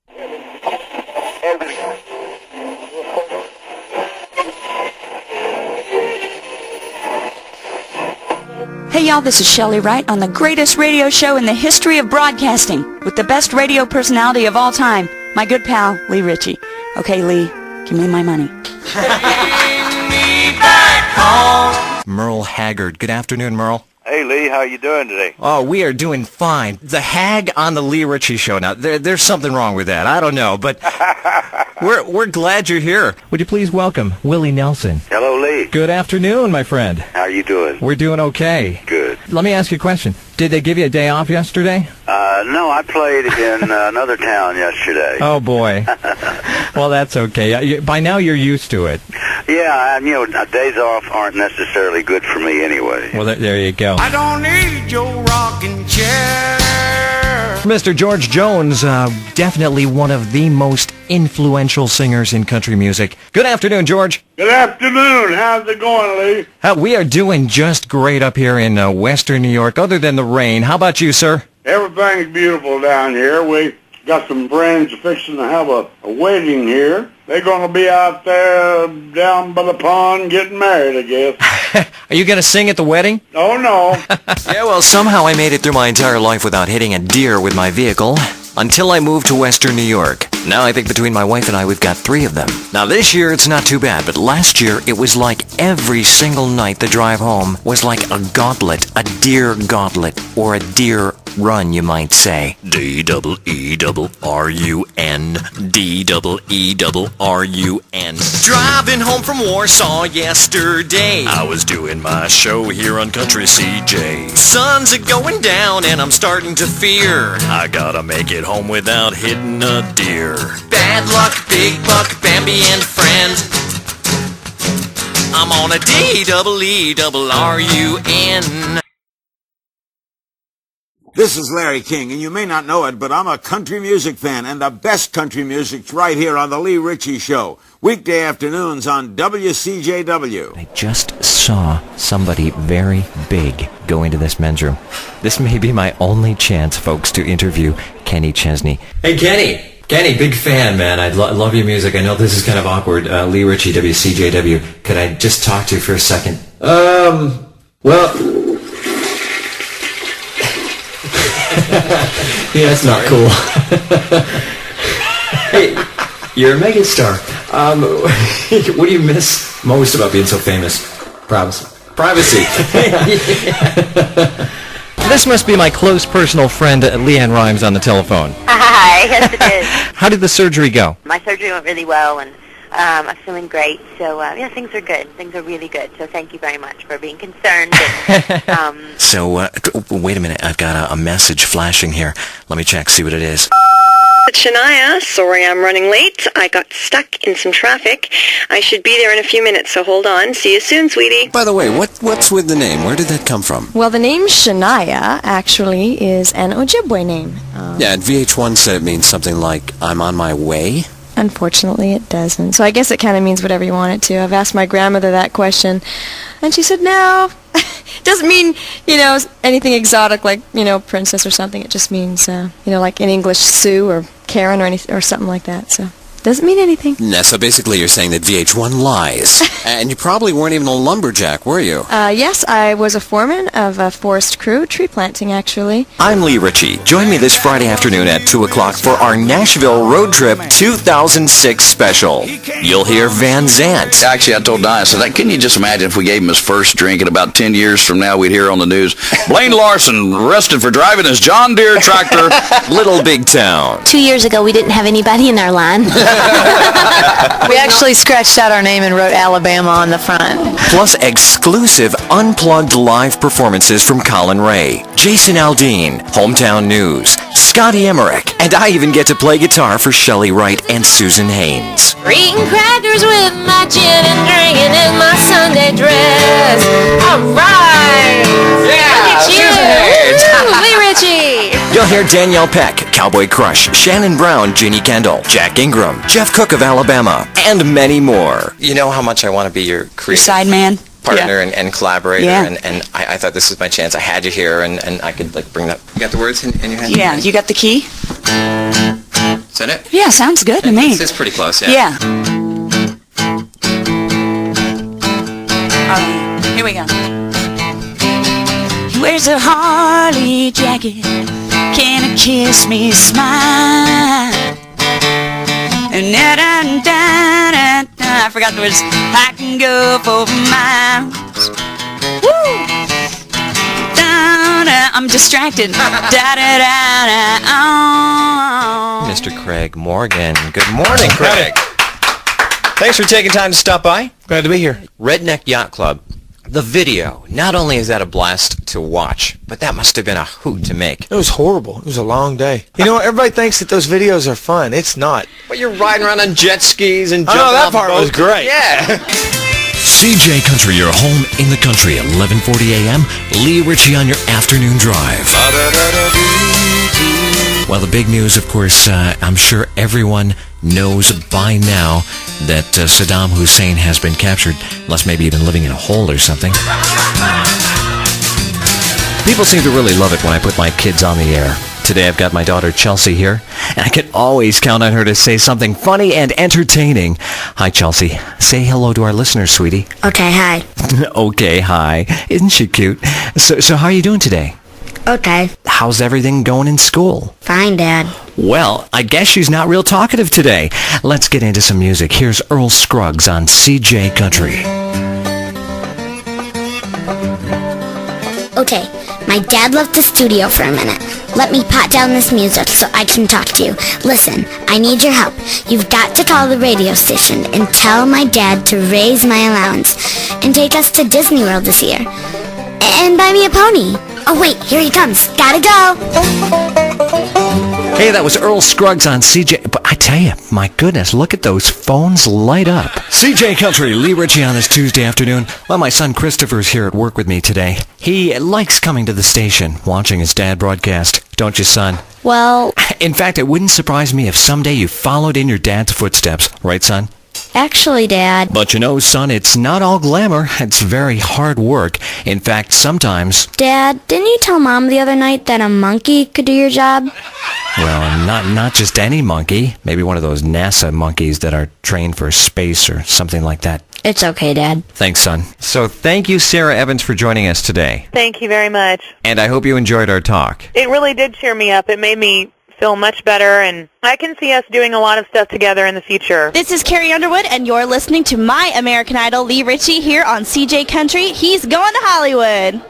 Hey y'all, this is Shelley Wright on the greatest radio show in the history of broadcasting with the best radio personality of all time, my good pal, Lee Richey. Okay, Lee, give me my money. Merle Haggard. Good afternoon, Merle. Hey, Lee, how you doing today? Oh, we are doing fine. The hag on the Lee Richey show. Now, there's something wrong with that. I don't know, but we're glad you're here. Would you please welcome Willie Nelson? Hello, Lee. Good afternoon, my friend. How you doing? We're doing okay. Good. Let me ask you a question. Did they give you a day off yesterday? No, I played in another town yesterday. Oh, boy. Well, that's okay. By now, you're used to it. Yeah, and, days off aren't necessarily good for me anyway. Well, there you go. I don't need your rocking chair. Mr. George Jones, definitely one of the most influential singers in country music. Good afternoon, George. Good afternoon. How's it going, Lee? We are doing just great up here in western New York, other than the rain. How about you, sir? Everything's beautiful down here. We got some friends fixing to have a wedding here. They're going to be out there down by the pond getting married, I guess. Are you going to sing at the wedding? Oh, no. Yeah, well, somehow I made it through my entire life without hitting a deer with my vehicle. Until I moved to western New York. Now I think between my wife and I we've got 3 of them. Now this year it's not too bad, but last year it was like every single night the drive home was like a gauntlet, a deer gauntlet, or a deer run, you might say. D-E-E-R-U-N, D-E-E-R-U-N. Driving home from Warsaw yesterday. I was doing my show here on Country CJ. Sun's a-going down and I'm starting to fear I gotta make it home without hitting a deer. Bad luck, big buck, Bambi and friend. I'm on a D-E-E-R-U-N. This is Larry King, and you may not know it, but I'm a country music fan, and the best country music's right here on the Lee Richey Show, weekday afternoons on WCJW. I just saw somebody very big go into this men's room. This may be my only chance, folks, to interview Kenny Chesney. Hey, Kenny! Kenny, big fan, man. I love your music. I know this is kind of awkward. Lee Richey, WCJW. Could I just talk to you for a second? Well... yeah, that's not cool. Hey, you're a megastar. What do you miss most about being so famous? Privacy. This must be my close personal friend, Leanne Rhymes, on the telephone. Hi, yes it is. How did the surgery go? My surgery went really well, and I'm feeling great. So, yeah, things are good. Things are really good. So thank you very much for being concerned. And, So, wait a minute. I've got a message flashing here. Let me check, see what it is. It's Shania. Sorry I'm running late. I got stuck in some traffic. I should be there in a few minutes, so hold on. See you soon, sweetie. By the way, what's with the name? Where did that come from? Well, the name Shania actually is an Ojibwe name. Yeah, and VH1 said it means something like, I'm on my way. Unfortunately, it doesn't. So I guess it kind of means whatever you want it to. I've asked my grandmother that question, and she said, no. Doesn't mean, anything exotic like, princess or something. It just means, like in English, Sue or Karen or something like that. So doesn't mean anything. Yeah, so basically you're saying that VH1 lies. And you probably weren't even a lumberjack, were you? Yes, I was a foreman of a forest crew, tree planting, actually. I'm Lee Richey. Join me this Friday afternoon at 2 o'clock for our Nashville Road Trip 2006 special. You'll hear Van Zant. Actually, I told Don, I said, can you just imagine if we gave him his first drink and about 10 years from now we'd hear on the news, Blaine Larson arrested for driving his John Deere tractor. Little Big Town. 2 years ago, we didn't have anybody in our line. We actually scratched out our name and wrote Alabama on the front. Plus exclusive unplugged live performances from Colin Ray, Jason Aldean, Hometown News, Scotty Emmerich, and I even get to play guitar for Shelley Wright and Susan Haynes. Eating crackers with my gin and drinking in my Sunday dress. All right. Yeah, Susan Haynes. Lee Richey. You'll hear Danielle Peck, Cowboy Crush, Shannon Brown, Jeannie Kendall, Jack Ingram, Jeff Cook of Alabama, and many more. You know how much I want to be your creative side man partner and collaborator, and I thought this was my chance. I had you here, and I could bring that. You got the words in your hand? Yeah, you got the key? Is that it? Yeah, sounds good to me. It's pretty close, yeah. Yeah. Here we go. He wears a Harley jacket. Can a kiss me smile? And I forgot the words. I can go for miles. Woo! I'm distracted. Mr. Craig Morgan. Good morning, Craig. Thanks for taking time to stop by. Glad to be here. Redneck Yacht Club. The video. Not only is that a blast to watch, but that must have been a hoot to make. It was horrible. It was a long day. You know, everybody thinks that those videos are fun. It's not. But you're riding around on jet skis and jumping off that off part boats. was great. Yeah. CJ Country, your home in the country, 11:40 a.m. Lee Richey on your afternoon drive. Well, the big news, of course, I'm sure everyone knows by now that Saddam Hussein has been captured, unless maybe even living in a hole or something. People seem to really love it when I put my kids on the air. Today I've got my daughter Chelsea here, and I can always count on her to say something funny and entertaining. Hi, Chelsea. Say hello to our listeners, sweetie. Okay, hi. Okay, hi. Isn't she cute? So how are you doing today? Okay. How's everything going in school? Fine, Dad. Well, I guess she's not real talkative today. Let's get into some music. Here's Earl Scruggs on CJ Country. Okay, my dad left the studio for a minute. Let me pot down this music so I can talk to you. Listen, I need your help. You've got to call the radio station and tell my dad to raise my allowance and take us to Disney World this year. And buy me a pony. Oh wait, here he comes. Gotta go. Hey, that was Earl Scruggs on CJ. But I tell you, my goodness, look at those phones light up. CJ Country, Lee Richey on this Tuesday afternoon. Well, my son Christopher's here at work with me today. He likes coming to the station, watching his dad broadcast. Don't you, son? Well... In fact, it wouldn't surprise me if someday you followed in your dad's footsteps. Right, son? Actually, Dad... But you know, son, it's not all glamour. It's very hard work. In fact, sometimes... Dad, didn't you tell Mom the other night that a monkey could do your job? Well, not just any monkey. Maybe one of those NASA monkeys that are trained for space or something like that. It's okay, Dad. Thanks, son. So thank you, Sarah Evans, for joining us today. Thank you very much. And I hope you enjoyed our talk. It really did cheer me up. It made me feel much better, and I can see us doing a lot of stuff together in the future. This is Carrie Underwood, and you're listening to My American Idol, Lee Richey, here on CJ Country. He's going to Hollywood.